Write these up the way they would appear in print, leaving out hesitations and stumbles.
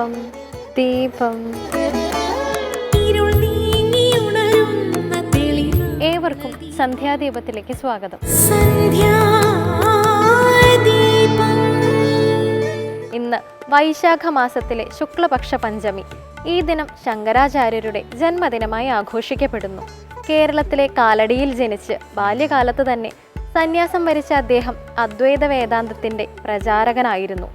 ദീപം ദീപം. ഏവർക്കും സന്ധ്യാദീപത്തിലേക്ക് സ്വാഗതം. ഇന്ന് വൈശാഖ മാസത്തിലെ ശുക്ലപക്ഷ പഞ്ചമി. ഈ ദിനം ശങ്കരാചാര്യരുടെ ജന്മദിനമായി ആഘോഷിക്കപ്പെടുന്നു. കേരളത്തിലെ കാലടിയിൽ ജനിച്ച് ബാല്യകാലത്ത് തന്നെ സന്യാസം വരിച്ച അദ്ദേഹം അദ്വൈത വേദാന്തത്തിൻ്റെ പ്രചാരകനായിരുന്നു.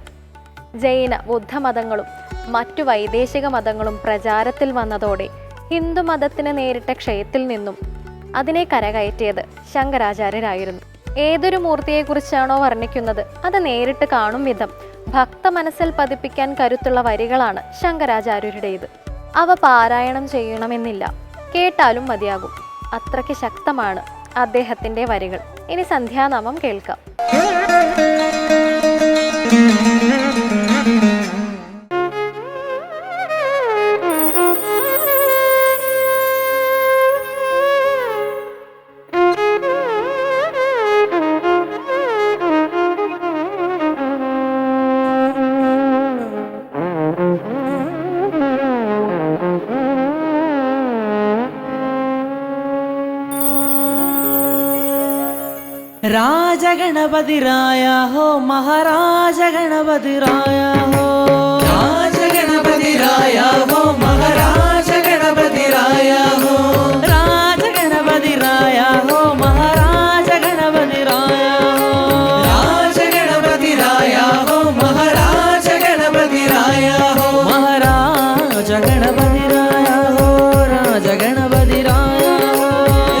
ജൈന ബുദ്ധമതങ്ങളും മറ്റു വൈദേശിക മതങ്ങളും പ്രചാരത്തിൽ വന്നതോടെ ഹിന്ദുമതത്തിന് നേരിട്ട ക്ഷയത്തിൽ നിന്നും അതിനെ കരകയറ്റിയത് ശങ്കരാചാര്യരായിരുന്നു. ഏതൊരു മൂർത്തിയെക്കുറിച്ചാണോ വർണ്ണിക്കുന്നത് അത് നേരിട്ട് കാണും വിധം ഭക്ത മനസ്സിൽ പതിപ്പിക്കാൻ കരുത്തുള്ള വരികളാണ് ശങ്കരാചാര്യരുടേത്. അവ പാരായണം ചെയ്യണമെന്നില്ല, കേട്ടാലും മതിയാകും. അത്രയ്ക്ക് ശക്തമാണ് അദ്ദേഹത്തിൻ്റെ വരികൾ. ഇനി സന്ധ്യാനാമം കേൾക്കാം. राजगणपतिराय हो महाराज गणपतिराय हो, राजगणपतिराय हो महाराज गणपतिराय हो, राजगणपतिराय हो महाराज गणपतिराय हो, राजगणपतिराय हो महाराज गणपतिराय हो, महाराज गणपतिराय हो राजगणपतिराय हो,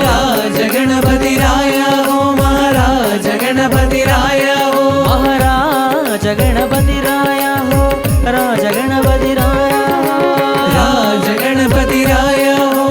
राजगणपतिराय हो महाराज गणपतिराय हो, महाराज गणपतिराय हो राज गणपतिराय हो, राज गणपतिराय हो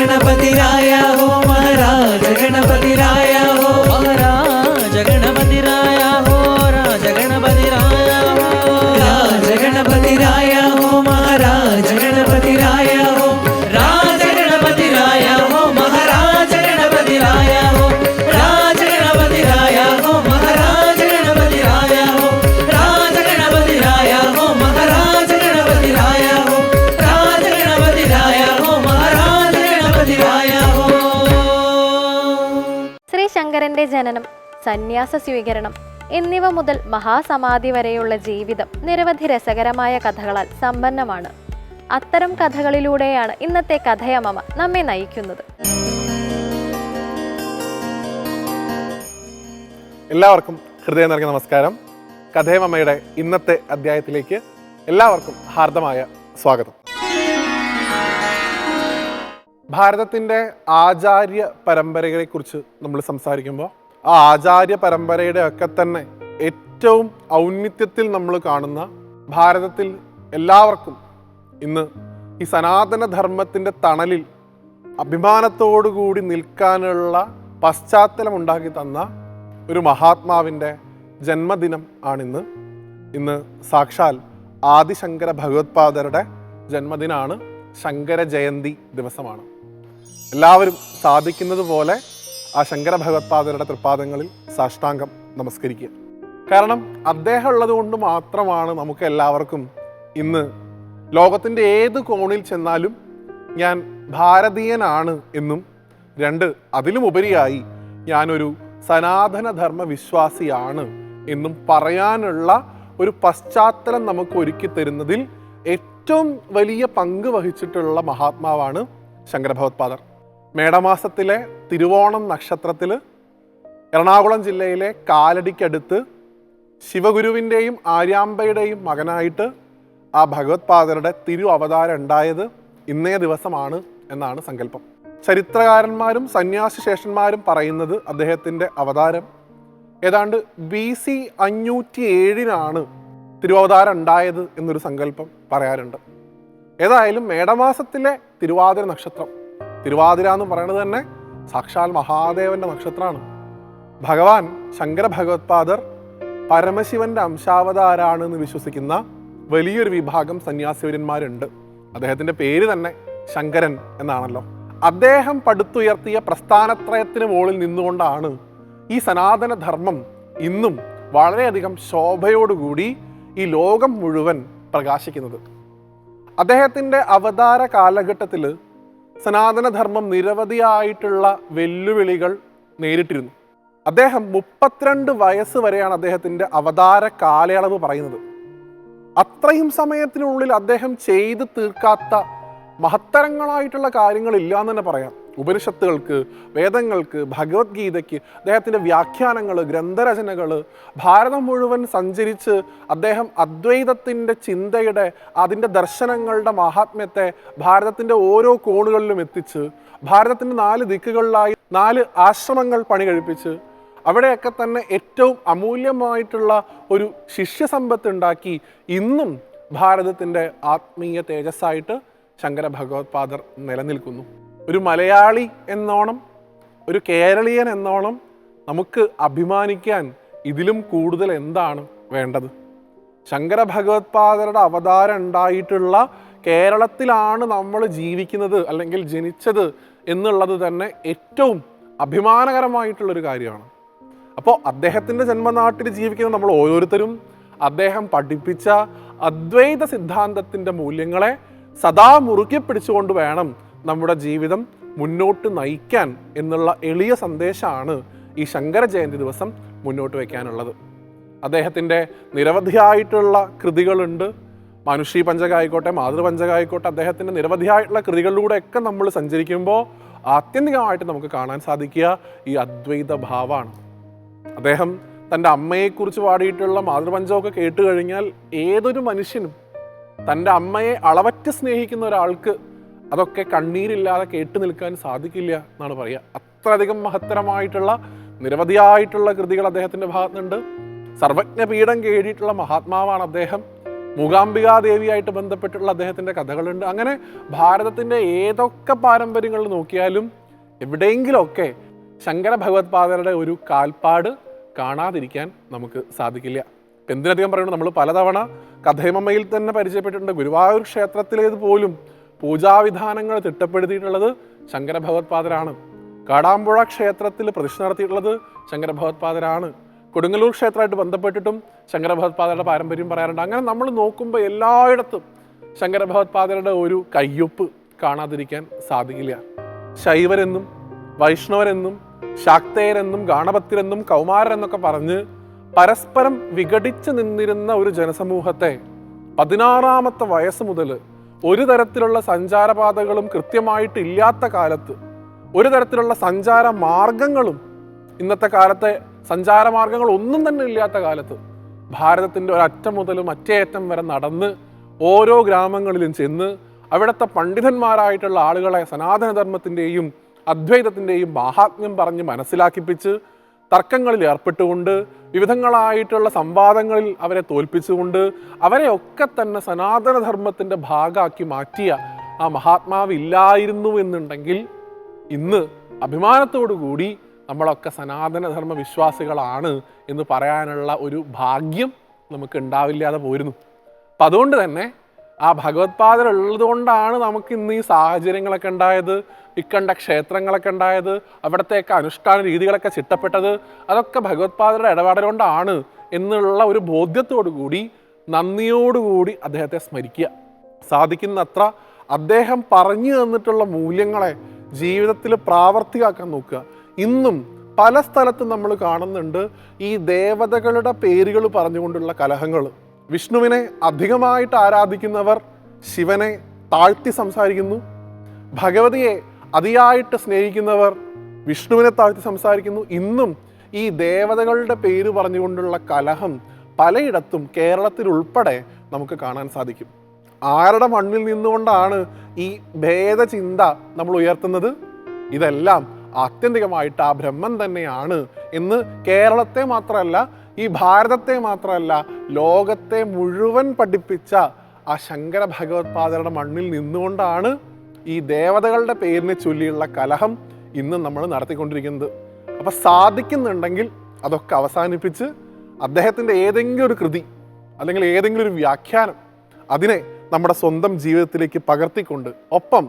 गणपति राया हो महाराज गणपति राया हो महाराज गणपति राया हो राज गणपति राया हो राज गणपति राया हो महाराज गणपति राया हो राज गणपति राया हो महाराज गणपति राया हो राज गणपति राया हो महाराज गणपति राया हो राज गणपति राया हो महाराज गणपति राया हो राज गणपति राया हो महाराज गणपति राया हो. ശ്രീ ശങ്കരന്റെ ജനനം, സന്യാസ സ്വീകരണം എന്നിവ മുതൽ മഹാസമാധി വരെയുള്ള ജീവിതം നിരവധി രസകരമായ കഥകളാൽ സമ്പന്നമാണ്. അത്തരം കഥകളിലൂടെയാണ് ഇന്നത്തെ കഥയമമ നമ്മെ നയിക്കുന്നത്. എല്ലാവർക്കും ഹൃദയം നിറഞ്ഞ നമസ്കാരം. കഥയമമ്മയുടെ ഇന്നത്തെ അധ്യായത്തിലേക്ക് എല്ലാവർക്കും ഹാർദമായ സ്വാഗതം. ഭാരതത്തിൻ്റെ ആചാര്യ പരമ്പരകളെക്കുറിച്ച് നമ്മൾ സംസാരിക്കുമ്പോൾ ആ ആചാര്യ പരമ്പരയുടെ ഒക്കെ തന്നെ ഏറ്റവും ഔന്നിത്യത്തിൽ നമ്മൾ കാണുന്ന, ഭാരതത്തിൽ എല്ലാവർക്കും ഇന്ന് ഈ സനാതനധർമ്മത്തിൻ്റെ തണലിൽ അഭിമാനത്തോടുകൂടി നിൽക്കാനുള്ള പശ്ചാത്തലം ഉണ്ടാക്കി തന്ന ഒരു മഹാത്മാവിൻ്റെ ജന്മദിനം ആണിന്ന്. ഇന്ന് സാക്ഷാൽ ആദിശങ്കര ഭഗവത്പാദരുടെ ജന്മദിനമാണ്. ശങ്കര ജയന്തി ദിവസമാണ്. എല്ലാവരും സാധിക്കുന്നത് പോലെ ആ ശങ്കര ഭഗവത്പാദരുടെ തൃപ്പാദങ്ങളിൽ സാഷ്ടാംഗം നമസ്കരിക്കുക. കാരണം അദ്ദേഹം ഉള്ളത് കൊണ്ട് മാത്രമാണ് നമുക്ക് എല്ലാവർക്കും ഇന്ന് ലോകത്തിൻ്റെ ഏത് കോണിൽ ചെന്നാലും ഞാൻ ഭാരതീയനാണ് എന്നും, രണ്ട് അതിലും ഉപരിയായി ഞാനൊരു സനാതനധർമ്മ വിശ്വാസിയാണ് എന്നും പറയാനുള്ള ഒരു പശ്ചാത്തലം നമുക്ക് ഒരുക്കി തരുന്നതിൽ ഏറ്റവും വലിയ പങ്ക് വഹിച്ചിട്ടുള്ള മഹാത്മാവാണ് ശങ്കര ഭഗവത്പാദർ. മേടമാസത്തിലെ തിരുവോണം നക്ഷത്രത്തിൽ എറണാകുളം ജില്ലയിലെ കാലടിക്കടുത്ത് ശിവഗുരുവിൻ്റെയും ആര്യാമ്പയുടെയും മകനായിട്ട് ആ ഭഗവത്പാദരുടെ തിരു അവതാരം ഉണ്ടായത് ഇന്നേ ദിവസമാണ് എന്നാണ് സങ്കല്പം. ചരിത്രകാരന്മാരും സന്യാസി ശേഷന്മാരും പറയുന്നത് അദ്ദേഹത്തിൻ്റെ അവതാരം ഏതാണ്ട് BC 507 തിരുവവതാരം ഉണ്ടായത് എന്നൊരു സങ്കല്പം പറയാറുണ്ട്. ഏതായാലും മേടമാസത്തിലെ തിരുവാതിര നക്ഷത്രം, തിരുവാതിര എന്ന് പറയുന്നത് തന്നെ സാക്ഷാൽ മഹാദേവന്റെ നക്ഷത്രമാണ്. ഭഗവാൻ ശങ്കര ഭഗവത്പാദർ പരമശിവന്റെ അംശാവതാരാണ് എന്ന് വിശ്വസിക്കുന്ന വലിയൊരു വിഭാഗം സന്യാസിവര്യന്മാരുണ്ട്. അദ്ദേഹത്തിൻ്റെ പേര് തന്നെ ശങ്കരൻ എന്നാണല്ലോ. അദ്ദേഹം പടുത്തുയർത്തിയ പ്രസ്ഥാനത്രയത്തിന് മുകളിൽ നിന്നുകൊണ്ടാണ് ഈ സനാതനധർമ്മം ഇന്നും വളരെയധികം ശോഭയോടുകൂടി ഈ ലോകം മുഴുവൻ പ്രകാശിക്കുന്നത്. അദ്ദേഹത്തിൻ്റെ അവതാര കാലഘട്ടത്തിൽ സനാതനധർമ്മം നിരവധിയായിട്ടുള്ള വെല്ലുവിളികൾ നേരിട്ടിരുന്നു. അദ്ദേഹം 32 വയസ്സ് വരെയാണ് അദ്ദേഹത്തിൻ്റെ അവതാര കാലയളവ് പറയുന്നത്. അത്രയും സമയത്തിനുള്ളിൽ അദ്ദേഹം ചെയ്തു തീർക്കാത്ത മഹത്തരങ്ങളായിട്ടുള്ള കാര്യങ്ങളില്ല എന്ന് തന്നെ പറയാം. ഉപനിഷത്തുകൾക്ക്, വേദങ്ങൾക്ക്, ഭഗവത്ഗീതയ്ക്ക് അദ്ദേഹത്തിൻ്റെ വ്യാഖ്യാനങ്ങൾ, ഗ്രന്ഥരചനകൾ, ഭാരതം മുഴുവൻ സഞ്ചരിച്ച് അദ്ദേഹം അദ്വൈതത്തിൻ്റെ ചിന്തയുടെ, അതിൻ്റെ ദർശനങ്ങളുടെ മഹാത്മ്യത്തെ ഭാരതത്തിൻ്റെ ഓരോ കോണുകളിലും എത്തിച്ച്, ഭാരതത്തിൻ്റെ 4 ദിക്കുകളിലായി 4 ആശ്രമങ്ങൾ പണി കഴിപ്പിച്ച്, അവിടെയൊക്കെ തന്നെ ഏറ്റവും അമൂല്യമായിട്ടുള്ള ഒരു ശിഷ്യസമ്പത്ത് ഉണ്ടാക്കി ഇന്നും ഭാരതത്തിൻ്റെ ആത്മീയ തേജസ്സായിട്ട് ശങ്കര ഭഗവത്പാദർ നിലനിൽക്കുന്നു. ഒരു മലയാളി എന്നോണം, ഒരു കേരളീയൻ എന്നോണം നമുക്ക് അഭിമാനിക്കാൻ ഇതിലും കൂടുതൽ എന്താണ് വേണ്ടത്? ശങ്കര ഭഗവത്പാദരുടെ അവതാരം ഉണ്ടായിട്ടുള്ള കേരളത്തിലാണ് നമ്മൾ ജീവിക്കുന്നത് അല്ലെങ്കിൽ ജനിച്ചത് എന്നുള്ളത് തന്നെ ഏറ്റവും അഭിമാനകരമായിട്ടുള്ളൊരു കാര്യമാണ്. അപ്പോൾ അദ്ദേഹത്തിൻ്റെ ജന്മനാട്ടിൽ ജീവിക്കുന്ന നമ്മൾ ഓരോരുത്തരും അദ്ദേഹം പഠിപ്പിച്ച അദ്വൈത സിദ്ധാന്തത്തിൻ്റെ മൂല്യങ്ങളെ സദാ മുറുകെ പിടിച്ചുകൊണ്ട് വേണം നമ്മുടെ ജീവിതം മുന്നോട്ട് നയിക്കാൻ എന്നുള്ള എളിയ സന്ദേശമാണ് ഈ ശങ്കര ജയന്തി ദിവസം മുന്നോട്ട് വയ്ക്കാനുള്ളത്. അദ്ദേഹത്തിൻ്റെ നിരവധിയായിട്ടുള്ള കൃതികളുണ്ട്. മനുഷ്യ പഞ്ചക ആയിക്കോട്ടെ, മാതൃപഞ്ചക ആയിക്കോട്ടെ, അദ്ദേഹത്തിൻ്റെ നിരവധിയായിട്ടുള്ള കൃതികളിലൂടെയൊക്കെ നമ്മൾ സഞ്ചരിക്കുമ്പോൾ ആത്യന്തികമായിട്ട് നമുക്ക് കാണാൻ സാധിക്കുക ഈ അദ്വൈത ഭാവമാണ്. അദ്ദേഹം തൻ്റെ അമ്മയെക്കുറിച്ച് പാടിയിട്ടുള്ള മാതൃപഞ്ചകമൊക്കെ കേട്ട് കഴിഞ്ഞാൽ ഏതൊരു മനുഷ്യനും, തൻ്റെ അമ്മയെ അളവറ്റ് സ്നേഹിക്കുന്ന ഒരാൾക്ക് അതൊക്കെ കണ്ണീരില്ലാതെ കേട്ടു നിൽക്കാൻ സാധിക്കില്ല എന്നാണ് പറയുക. അത്രയധികം മഹത്തരമായിട്ടുള്ള നിരവധിയായിട്ടുള്ള കൃതികൾ അദ്ദേഹത്തിൻ്റെ ഭാഗത്തുനിന്നുണ്ട്. സർവജ്ഞപീഠം കേടിയിട്ടുള്ള മഹാത്മാവാണ് അദ്ദേഹം. മൂകാംബികാദേവിയായിട്ട് ബന്ധപ്പെട്ടുള്ള അദ്ദേഹത്തിൻ്റെ കഥകളുണ്ട്. അങ്ങനെ ഭാരതത്തിൻ്റെ ഏതൊക്കെ പാരമ്പര്യങ്ങൾ നോക്കിയാലും എവിടെയെങ്കിലുമൊക്കെ ശങ്കര ഭഗവത്പാദരുടെ ഒരു കാൽപ്പാട് കാണാതിരിക്കാൻ നമുക്ക് സാധിക്കില്ല. എന്തിനധികം പറയുന്നത്, നമ്മൾ പലതവണ കഥേമമ്മയിൽ തന്നെ പരിചയപ്പെട്ടിട്ടുണ്ട്. ഗുരുവായൂർ ക്ഷേത്രത്തിലേത് പോലും പൂജാവിധാനങ്ങൾ തിട്ടപ്പെടുത്തിയിട്ടുള്ളത് ശങ്കര ഭഗവത്പാദരാണ്. കാടാമ്പുഴ ക്ഷേത്രത്തിൽ പ്രതിഷ്ഠ നടത്തിയിട്ടുള്ളത് ശങ്കര ഭഗവത്പാദരാണ്. കൊടുങ്ങല്ലൂർ ക്ഷേത്രമായിട്ട് ബന്ധപ്പെട്ടിട്ടും ശങ്കര ഭഗവത്പാദരുടെ പാരമ്പര്യം പറയാറുണ്ട്. അങ്ങനെ നമ്മൾ നോക്കുമ്പോൾ എല്ലായിടത്തും ശങ്കര ഭഗവത്പാദരുടെ ഒരു കയ്യൊപ്പ് കാണാതിരിക്കാൻ സാധിക്കില്ല. ശൈവരെന്നും വൈഷ്ണവരെന്നും ശാക്തേയരെന്നും ഗാണപത്യരെന്നും കൗമാരരെന്നൊക്കെ പറഞ്ഞ് പരസ്പരം വിഘടിച്ച് നിന്നിരുന്ന ഒരു ജനസമൂഹത്തെ 16ാമത്തെ വയസ്സ് മുതൽ ഒരു തരത്തിലുള്ള സഞ്ചാരപാതകളും കൃത്യമായിട്ടില്ലാത്ത കാലത്ത്, ഒരു തരത്തിലുള്ള സഞ്ചാര മാർഗങ്ങളും ഇന്നത്തെ കാലത്തെ സഞ്ചാരമാർഗങ്ങൾ ഒന്നും തന്നെ ഇല്ലാത്ത കാലത്ത് ഭാരതത്തിൻ്റെ ഒരറ്റം മുതൽ മറ്റേ അറ്റം വരെ നടന്ന് ഓരോ ഗ്രാമങ്ങളിലും ചെന്ന് അവിടുത്തെ പണ്ഡിതന്മാരായിട്ടുള്ള ആളുകളെ സനാതനധർമ്മത്തിൻ്റെയും അദ്വൈതത്തിൻ്റെയും മാഹാത്മ്യം പറഞ്ഞ് മനസ്സിലാക്കിപ്പിച്ച് തർക്കങ്ങളിൽ ഏർപ്പെട്ടുകൊണ്ട് വിവിധങ്ങളായിട്ടുള്ള സംവാദങ്ങളിൽ അവരെ തോൽപ്പിച്ചുകൊണ്ട് അവരെയൊക്കെ തന്നെ സനാതനധർമ്മത്തിൻ്റെ ഭാഗമാക്കി മാറ്റിയ ആ മഹാത്മാവ് ഇല്ലായിരുന്നു എന്നുണ്ടെങ്കിൽ ഇന്ന് അഭിമാനത്തോടു കൂടി നമ്മളൊക്കെ സനാതനധർമ്മ വിശ്വാസികളാണ് എന്ന് പറയാനുള്ള ഒരു ഭാഗ്യം നമുക്ക് ഉണ്ടാവില്ലാതെ പോയിരുന്നു. അപ്പം അതുകൊണ്ട് തന്നെ ആ ഭഗവത്പാദർ ഉള്ളത് കൊണ്ടാണ് നമുക്ക് ഇന്ന് ഈ സാഹചര്യങ്ങളൊക്കെ ഉണ്ടായത്, ഇക്കണ്ട ക്ഷേത്രങ്ങളൊക്കെ ഉണ്ടായത്, അവിടത്തെയൊക്കെ അനുഷ്ഠാന രീതികളൊക്കെ ചിട്ടപ്പെട്ടത്. അതൊക്കെ ഭഗവത്പാദരുടെ ഇടപാട് കൊണ്ടാണ് എന്നുള്ള ഒരു ബോധ്യത്തോടു കൂടി നന്ദിയോടുകൂടി അദ്ദേഹത്തെ സ്മരിക്കുക. സാധിക്കുന്നത്ര അദ്ദേഹം പറഞ്ഞു തന്നിട്ടുള്ള മൂല്യങ്ങളെ ജീവിതത്തിൽ പ്രാവർത്തികമാക്കാൻ നോക്കുക. ഇന്നും പല സ്ഥലത്തും നമ്മൾ കാണുന്നുണ്ട് ഈ ദേവതകളുടെ പേരുകൾ പറഞ്ഞുകൊണ്ടുള്ള കലഹങ്ങൾ. വിഷ്ണുവിനെ അധികമായിട്ട് ആരാധിക്കുന്നവർ ശിവനെ താഴ്ത്തി സംസാരിക്കുന്നു, ഭഗവതിയെ അതിയായിട്ട് സ്നേഹിക്കുന്നവർ വിഷ്ണുവിനെ താഴ്ത്തി സംസാരിക്കുന്നു. ഇന്നും ഈ ദേവതകളുടെ പേര് പറഞ്ഞുകൊണ്ടുള്ള കലഹം പലയിടത്തും കേരളത്തിൽ ഉൾപ്പെടെ നമുക്ക് കാണാൻ സാധിക്കും. ആരുടെ മണ്ണിൽ നിന്നുകൊണ്ടാണ് ഈ ഭേദചിന്ത നമ്മൾ ഉയർത്തുന്നത്? ഇതെല്ലാം ആത്യന്തികമായിട്ട് ആ ബ്രഹ്മം തന്നെയാണ് എന്ന് കേരളത്തെ മാത്രമല്ല, ഈ ഭാരതത്തെ മാത്രമല്ല, ലോകത്തെ മുഴുവൻ പഠിപ്പിച്ച ആ ശങ്കര ഭഗവത്പാദരുടെ മണ്ണിൽ നിന്നുകൊണ്ടാണ് ഈ ദേവതകളുടെ പേരിനെ ചൊല്ലിയുള്ള കലഹം ഇന്ന് നമ്മൾ നടത്തിക്കൊണ്ടിരിക്കുന്നത്. അപ്പം സാധിക്കുന്നുണ്ടെങ്കിൽ അതൊക്കെ അവസാനിപ്പിച്ച് അദ്ദേഹത്തിൻ്റെ ഏതെങ്കിലും ഒരു കൃതി അല്ലെങ്കിൽ ഏതെങ്കിലും ഒരു വ്യാഖ്യാനം അതിനെ നമ്മുടെ സ്വന്തം ജീവിതത്തിലേക്ക് പകർത്തിക്കൊണ്ട്, ഒപ്പം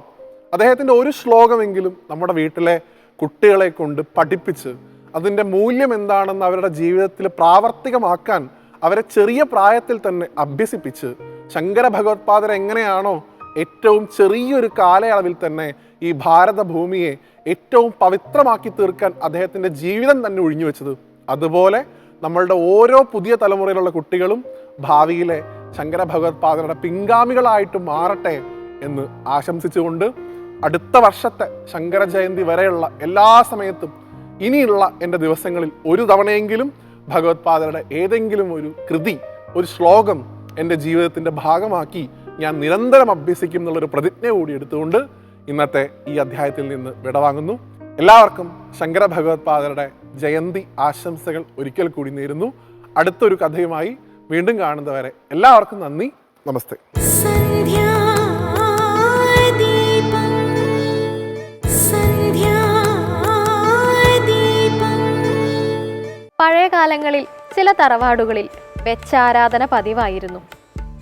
അദ്ദേഹത്തിൻ്റെ ഒരു ശ്ലോകമെങ്കിലും നമ്മുടെ വീട്ടിലെ കുട്ടികളെ കൊണ്ട് പഠിപ്പിച്ച് അതിൻ്റെ മൂല്യം എന്താണെന്ന് അവരുടെ ജീവിതത്തിൽ പ്രാവർത്തികമാക്കാൻ അവരെ ചെറിയ പ്രായത്തിൽ തന്നെ അഭ്യസിപ്പിച്ച് ശങ്കര ഭഗവത്പാദർ എങ്ങനെയാണോ ഏറ്റവും ചെറിയൊരു കാലയളവിൽ തന്നെ ഈ ഭാരതഭൂമിയെ ഏറ്റവും പവിത്രമാക്കി തീർക്കാൻ അദ്ദേഹത്തിൻ്റെ ജീവിതം തന്നെ ഒഴിഞ്ഞു വെച്ചത്, അതുപോലെ നമ്മളുടെ ഓരോ പുതിയ തലമുറയിലുള്ള കുട്ടികളും ഭാവിയിലെ ശങ്കര ഭഗവത്പാദരുടെ പിൻഗാമികളായിട്ട് മാറട്ടെ എന്ന് ആശംസിച്ചുകൊണ്ട് അടുത്ത വർഷത്തെ ശങ്കര ജയന്തി വരെയുള്ള എല്ലാ സമയത്തും ഇനിയുള്ള എൻ്റെ ദിവസങ്ങളിൽ ഒരു തവണയെങ്കിലും ഭഗവത്പാദരുടെ ഏതെങ്കിലും ഒരു കൃതി, ഒരു ശ്ലോകം എൻ്റെ ജീവിതത്തിൻ്റെ ഭാഗമാക്കി ഞാൻ നിരന്തരം അഭ്യസിക്കും എന്നുള്ളൊരു പ്രതിജ്ഞ കൂടി എടുത്തുകൊണ്ട് ഇന്നത്തെ ഈ അധ്യായത്തിൽ നിന്ന് വിടവാങ്ങുന്നു. എല്ലാവർക്കും ശങ്കര ഭഗവത്പാദരുടെ ജയന്തി ആശംസകൾ ഒരിക്കൽ കൂടി നേരുന്നു. അടുത്തൊരു കഥയുമായി വീണ്ടും കാണുന്നവരെ എല്ലാവർക്കും നന്ദി, നമസ്തേ. പഴയ കാലങ്ങളിൽ ചില തറവാടുകളിൽ വെച്ചാരാധന പതിവായിരുന്നു.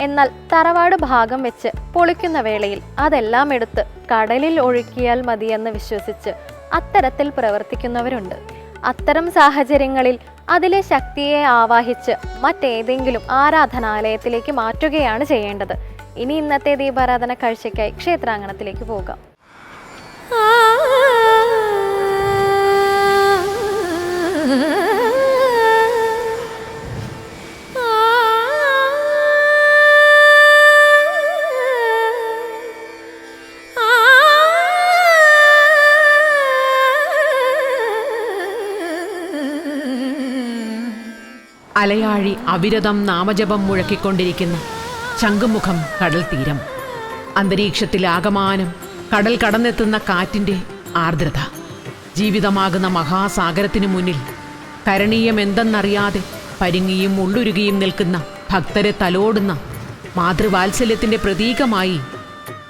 എന്നാൽ തറവാട് ഭാഗം വെച്ച് പൊളിക്കുന്ന വേളയിൽ അതെല്ലാം എടുത്ത് കടലിൽ ഒഴുക്കിയാൽ മതിയെന്ന് വിശ്വസിച്ച് അത്തരത്തിൽ പ്രവർത്തിക്കുന്നവരുണ്ട്. അത്തരം സാഹചര്യങ്ങളിൽ അതിലെ ശക്തിയെ ആവാഹിച്ച് മറ്റേതെങ്കിലും ആരാധനാലയത്തിലേക്ക് മാറ്റുകയാണ് ചെയ്യേണ്ടത്. ഇനി ഇന്നത്തെ ദീപാരാധന കാഴ്ചയ്ക്കായി ക്ഷേത്രാങ്കണത്തിലേക്ക് പോകാം. അലയാഴി അവിരതം നാമജപം മുഴക്കിക്കൊണ്ടിരിക്കുന്ന ശംഖുമുഖം കടൽ തീരം. അന്തരീക്ഷത്തിൽ ആകമാനം കടൽ കടന്നെത്തുന്ന കാറ്റിൻ്റെ ആർദ്രത. ജീവിതമാകുന്ന മഹാസാഗരത്തിനു മുന്നിൽ കരണീയമെന്തെന്നറിയാതെ പരിങ്ങിയും ഉള്ളുരുകിയും നിൽക്കുന്ന ഭക്തരെ തലോടുന്ന മാതൃവാത്സല്യത്തിന്റെ പ്രതീകമായി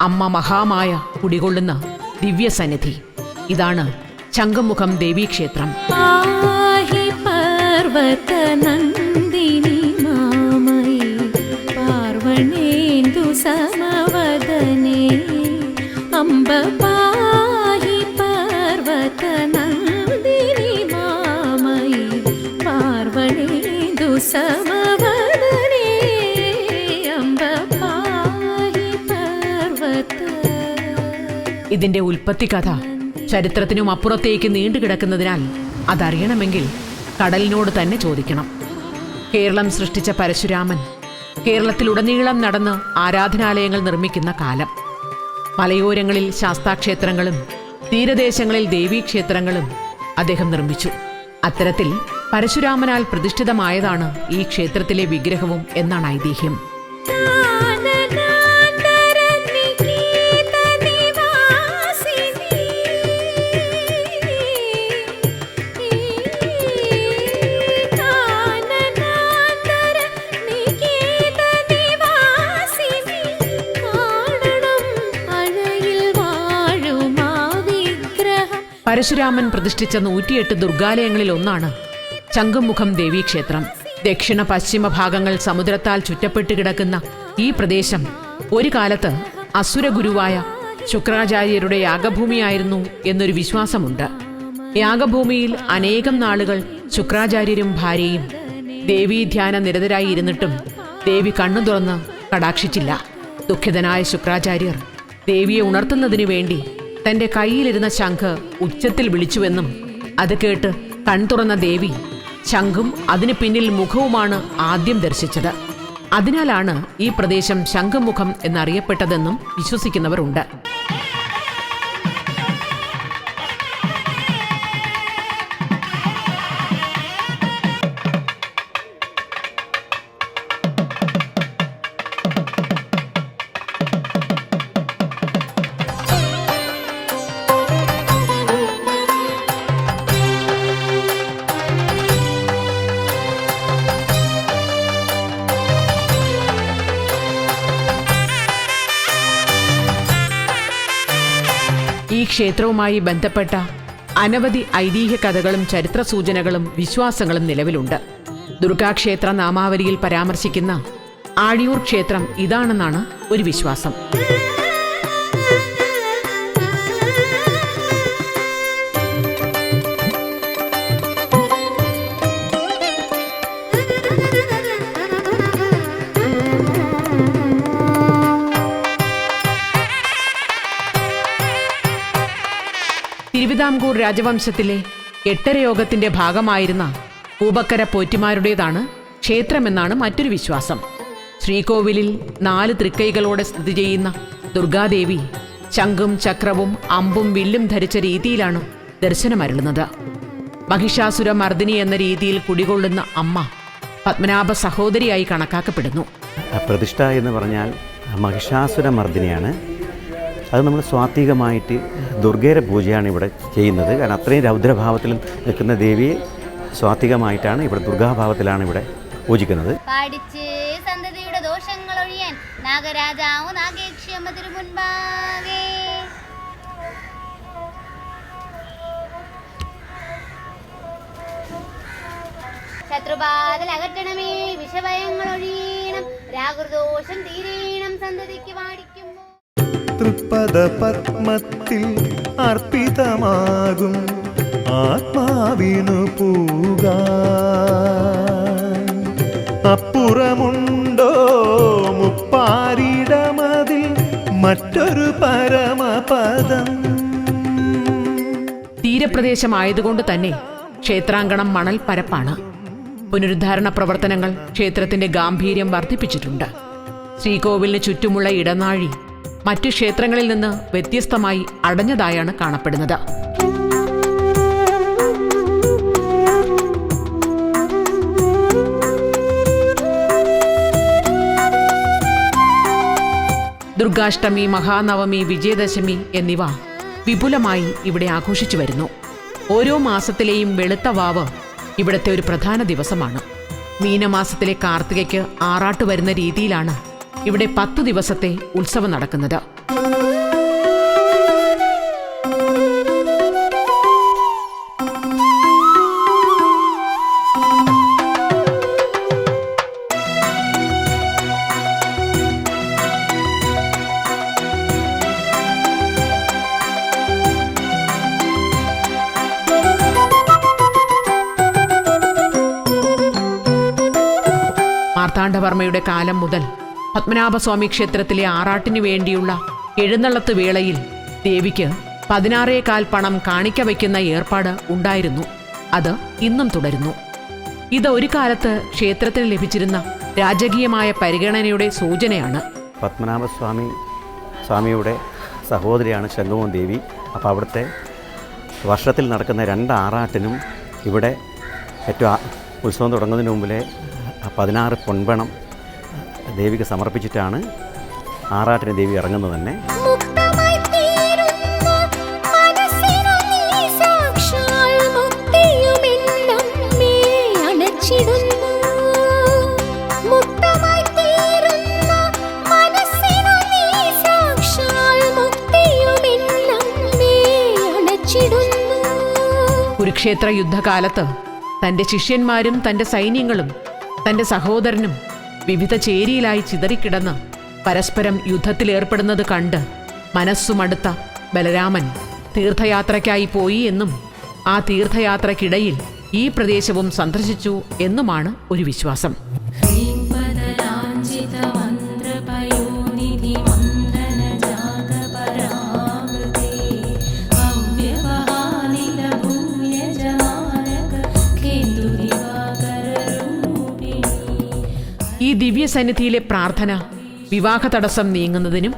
അമ്മ മഹാമായ കുടികൊള്ളുന്ന ദിവ്യസന്നിധി. ഇതാണ് ശംഖുമുഖം ദേവീക്ഷേത്രം. പാഹി പർവതനന്ദിനി മാമയി പാർവണേന്ദു സമവദനേ അംബ പാഹി പർവതനന്ദിനി മാമയി പാർവണേന്ദു സമവദനേ അംബ പാഹി പർവത. ഇതിന്റെ ഉൽപ്പത്തി കഥ ചരിത്രത്തിനും അപ്പുറത്തേക്ക് നീണ്ടുകിടക്കുന്നതിനാൽ അതറിയണമെങ്കിൽ കടലിനോട് തന്നെ ചോദിക്കണം. കേരളം സൃഷ്ടിച്ച പരശുരാമൻ കേരളത്തിലുടനീളം നടന്ന് ആരാധനാലയങ്ങൾ നിർമ്മിക്കുന്ന കാലം. മലയോരങ്ങളിൽ ശാസ്താക്ഷേത്രങ്ങളും തീരദേശങ്ങളിൽ ദേവീക്ഷേത്രങ്ങളും അദ്ദേഹം നിർമ്മിച്ചു. അത്തരത്തിൽ പരശുരാമനാൽ പ്രതിഷ്ഠിതമായതാണ് ഈ ക്ഷേത്രത്തിലെ വിഗ്രഹവും എന്നാണ് ഐതിഹ്യം. പരശുരാമൻ പ്രതിഷ്ഠിച്ച 108 ദുർഗാലയങ്ങളിൽ ഒന്നാണ് ശംഖുമുഖം ദേവീക്ഷേത്രം. ദക്ഷിണ പശ്ചിമ ഭാഗങ്ങൾ സമുദ്രത്താൽ ചുറ്റപ്പെട്ട് കിടക്കുന്ന ഈ പ്രദേശം ഒരു കാലത്ത് അസുരഗുരുവായ ശുക്രാചാര്യരുടെ യാഗഭൂമിയായിരുന്നു എന്നൊരു വിശ്വാസമുണ്ട്. യാഗഭൂമിയിൽ അനേകം നാളുകൾ ശുക്രാചാര്യരും ഭാര്യയും ദേവീധ്യാന നിരതരായി ഇരുന്നിട്ടും ദേവി കണ്ണു തുറന്ന് കടാക്ഷിച്ചില്ല. ദുഃഖിതനായ ശുക്രാചാര്യർ ദേവിയെ ഉണർത്തുന്നതിനു വേണ്ടി തന്റെ കയ്യിലിരുന്ന ശംഖ് ഉച്ചത്തിൽ വിളിച്ചുവെന്നും അത് കേട്ട് കൺതുറന്ന ദേവി ശംഖും അതിനു പിന്നിൽ മുഖവുമാണ് ആദ്യം ദർശിച്ചത്. അതിനാലാണ് ഈ പ്രദേശം ശംഖുമുഖം എന്നറിയപ്പെട്ടതെന്നും വിശ്വസിക്കുന്നവരുണ്ട്. ഈ ക്ഷേത്രവുമായി ബന്ധപ്പെട്ട അനവധി ഐതിഹ്യ കഥകളും ചരിത്ര സൂചനകളും വിശ്വാസങ്ങളും നിലവിലുണ്ട്. ദുർഗാക്ഷേത്ര നാമാവലിയിൽ പരാമർശിക്കുന്ന ആഴിയൂർ ക്ഷേത്രം ഇതാണെന്നാണ് ഒരു വിശ്വാസം. തിരുവിതാംകൂർ രാജവംശത്തിലെ എട്ടരയോഗത്തിന്റെ ഭാഗമായിരുന്ന പൂബക്കര പോറ്റിമാരുടേതാണ് ക്ഷേത്രമെന്നാണ് മറ്റൊരു വിശ്വാസം. ശ്രീകോവിലിൽ 4 തൃക്കൈകളോടെ സ്ഥിതി ചെയ്യുന്ന ദുർഗാദേവി ശംഖും ചക്രവും അമ്പും വില്ലും ധരിച്ച രീതിയിലാണ് ദർശനമരുളുന്നത്. മഹിഷാസുര മർദിനി എന്ന രീതിയിൽ കുടികൊള്ളുന്ന അമ്മ പത്മനാഭ സഹോദരിയായി കണക്കാക്കപ്പെടുന്നു. പ്രതിഷ്ഠ എന്ന് പറഞ്ഞാൽ മഹിഷാസുര മർദിനിയാണ്. അത് നമ്മൾ സ്വാത്വികമായിട്ട് ദുർഗയുടെ പൂജയാണ് ഇവിടെ ചെയ്യുന്നത്. കാരണം അത്രയും രൗദ്രഭാവത്തിൽ നിൽക്കുന്ന ദേവിയെ സ്വാത്വികമായിട്ടാണ് ഇവിടെ ദുർഗാഭാവത്തിലാണ് ഇവിടെ പൂജിക്കുന്നത്. പാടിച്ച് സന്തതിയുടെ ദോഷങ്ങൾ ഒഴിയാൻ നാഗരാജാവു നാഗേക്ഷ്യമ്മ തിരുമുൻപാകെ ശത്രുബാധൽ അകറ്റണമേ, വിഷഭയങ്ങൾ ഒഴിയണം, രാഗുർദോഷം തീരേണം സന്തതിക്ക് പാടിക്കുമ്പോൾ. തൃപ്പദ പത്മത്തിൽ അർപ്പിതമാകും ആത്മാവിനു പൂകാൻ അപ്പുറമുണ്ടോ മുപ്പാരിടമതിൽ മറ്റൊരു പരമപദം. തീരപ്രദേശമായതുകൊണ്ട് തന്നെ ക്ഷേത്രാങ്കണം മണൽ പരപ്പാണ്. പുനരുദ്ധാരണ പ്രവർത്തനങ്ങൾ ക്ഷേത്രത്തിന്റെ ഗാംഭീര്യം വർദ്ധിപ്പിച്ചിട്ടുണ്ട്. ശ്രീകോവിലിന് ചുറ്റുമുള്ള ഇടനാഴി മറ്റു ക്ഷേത്രങ്ങളിൽ നിന്ന് വ്യത്യസ്തമായി അടഞ്ഞതായാണ് കാണപ്പെടുന്നത്. ദുർഗാഷ്ടമി, മഹാനവമി, വിജയദശമി എന്നിവ വിപുലമായി ഇവിടെ ആഘോഷിച്ചു വരുന്നു. ഓരോ മാസത്തിലെയും വെളുത്ത വാവ് ഇവിടുത്തെ ഒരു പ്രധാന ദിവസമാണ്. മീനമാസത്തിലെ കാർത്തികയ്ക്ക് ആറാട്ട് വരുന്ന രീതിയിലാണ് ഇവിടെ 10 ദിവസത്തെ ഉത്സവം നടക്കുന്നത്. മാർത്താണ്ഡവർമ്മയുടെ കാലം മുതൽ പത്മനാഭസ്വാമി ക്ഷേത്രത്തിലെ ആറാട്ടിനു വേണ്ടിയുള്ള എഴുന്നള്ളത്ത് വേളയിൽ ദേവിക്ക് 16.25 പണം കാണിക്ക വയ്ക്കുന്ന ഏർപ്പാട് ഉണ്ടായിരുന്നു. അത് ഇന്നും തുടരുന്നു. ഇത് ഒരു കാലത്ത് ക്ഷേത്രത്തിന് ലഭിച്ചിരുന്ന രാജകീയമായ പരിഗണനയുടെ സൂചനയാണ്. സ്വാമിയുടെ സഹോദരിയാണ് ശംഖുമോൻ ദേവി. അപ്പോൾ അവിടുത്തെ വർഷത്തിൽ നടക്കുന്ന 2 ആറാട്ടിനും ഇവിടെ ഏറ്റവും ഉത്സവം തുടങ്ങുന്നതിന് മുമ്പിലെ 16 പൊൻപണം ദേവിക്ക് സമർപ്പിച്ചിട്ടാണ് ആറാട്ടിന് ദേവി ഇറങ്ങുന്നത് തന്നെ. കുരുക്ഷേത്ര യുദ്ധകാലത്ത് തന്റെ ശിഷ്യന്മാരും തന്റെ സൈന്യങ്ങളും തന്റെ സഹോദരനും വിവിധ ചേരിയിലായി ചിതറിക്കിടന്ന് പരസ്പരം യുദ്ധത്തിലേർപ്പെടുന്നത് കണ്ട് മനസ്സുമടുത്ത ബലരാമൻ തീർത്ഥയാത്രയ്ക്കായി പോയി എന്നും ആ തീർത്ഥയാത്രയ്ക്കിടയിൽ ഈ പ്രദേശവും സന്ദർശിച്ചു എന്നുമാണ് ഒരു വിശ്വാസം. ഈ ദിവ്യസന്നിധിയിലെ പ്രാർത്ഥന വിവാഹ തടസ്സം നീങ്ങുന്നതിനും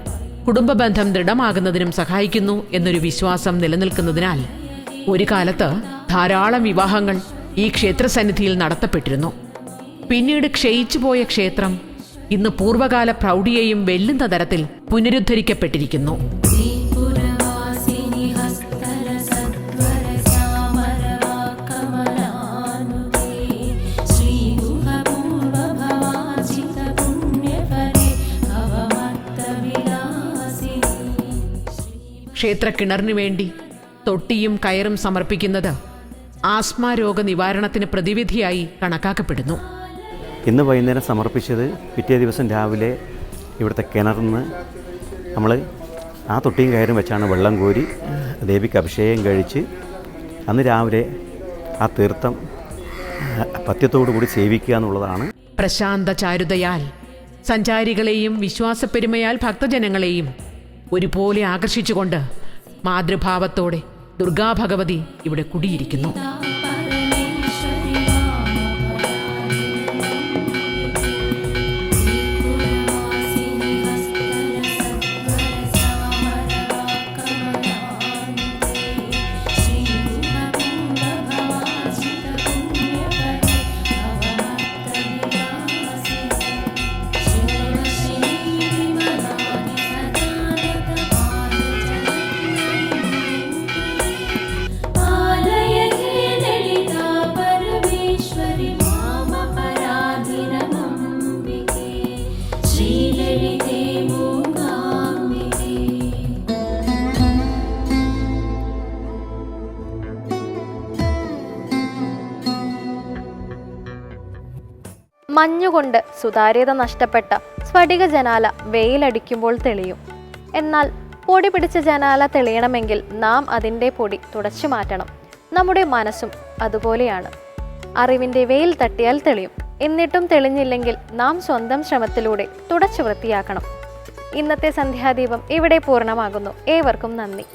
കുടുംബബന്ധം ദൃഢമാകുന്നതിനും സഹായിക്കുന്നു എന്നൊരു വിശ്വാസം നിലനിൽക്കുന്നതിനാൽ ഒരു കാലത്ത് ധാരാളം വിവാഹങ്ങൾ ഈ ക്ഷേത്രസന്നിധിയിൽ നടത്തപ്പെട്ടിരുന്നു. പിന്നീട് ക്ഷയിച്ചുപോയ ക്ഷേത്രം ഇന്ന് പൂർവ്വകാല പ്രൗഢിയെയും വെല്ലുന്ന തരത്തിൽ പുനരുദ്ധരിക്കപ്പെട്ടിരിക്കുന്നു. ക്ഷേത്രക്കിണറിനു വേണ്ടി തൊട്ടിയും കയറും സമർപ്പിക്കുന്നത് ആസ്മ രോഗ നിവാരണത്തിന് പ്രതിവിധിയായി കണക്കാക്കപ്പെടുന്നു. ഇന്ന് വൈകുന്നേരം സമർപ്പിച്ചത് പിറ്റേ ദിവസം രാവിലെ ഇവിടുത്തെ കിണറിൽ നിന്ന് നമ്മൾ ആ തൊട്ടിയും കയറും വെച്ചാണ് വെള്ളം കോരി ദേവിക്ക് അഭിഷേകം കഴിച്ച് അന്ന് രാവിലെ ആ തീർത്ഥം പഥ്യത്തോടു കൂടി സേവിക്കുക എന്നുള്ളതാണ്. പ്രശാന്ത ചാരുതയാൽ സഞ്ചാരികളെയും വിശ്വാസപ്പെരുമയാൽ ഭക്തജനങ്ങളെയും ഒരുപോലെ ആകർഷിച്ചുകൊണ്ട് മാതൃഭാവത്തോടെ ദുർഗാഭഗവതി ഇവിടെ കുടിയിരിക്കുന്നു. മഞ്ഞുകൊണ്ട് സുതാര്യത നഷ്ടപ്പെട്ട സ്ഫടിക ജനാല വെയിലടിക്കുമ്പോൾ തെളിയും. എന്നാൽ പൊടി പിടിച്ച ജനാല തെളിയണമെങ്കിൽ നാം അതിൻ്റെ പൊടി തുടച്ചു മാറ്റണം. നമ്മുടെ മനസ്സും അതുപോലെയാണ്. അറിവിൻ്റെ വെയിൽ തട്ടിയാൽ തെളിയും. എന്നിട്ടും തെളിഞ്ഞില്ലെങ്കിൽ നാം സ്വന്തം ശ്രമത്തിലൂടെ തുടച്ചു വൃത്തിയാക്കണം. ഇന്നത്തെ സന്ധ്യാദീപം ഇവിടെ പൂർണ്ണമാകുന്നു. ഏവർക്കും നന്ദി.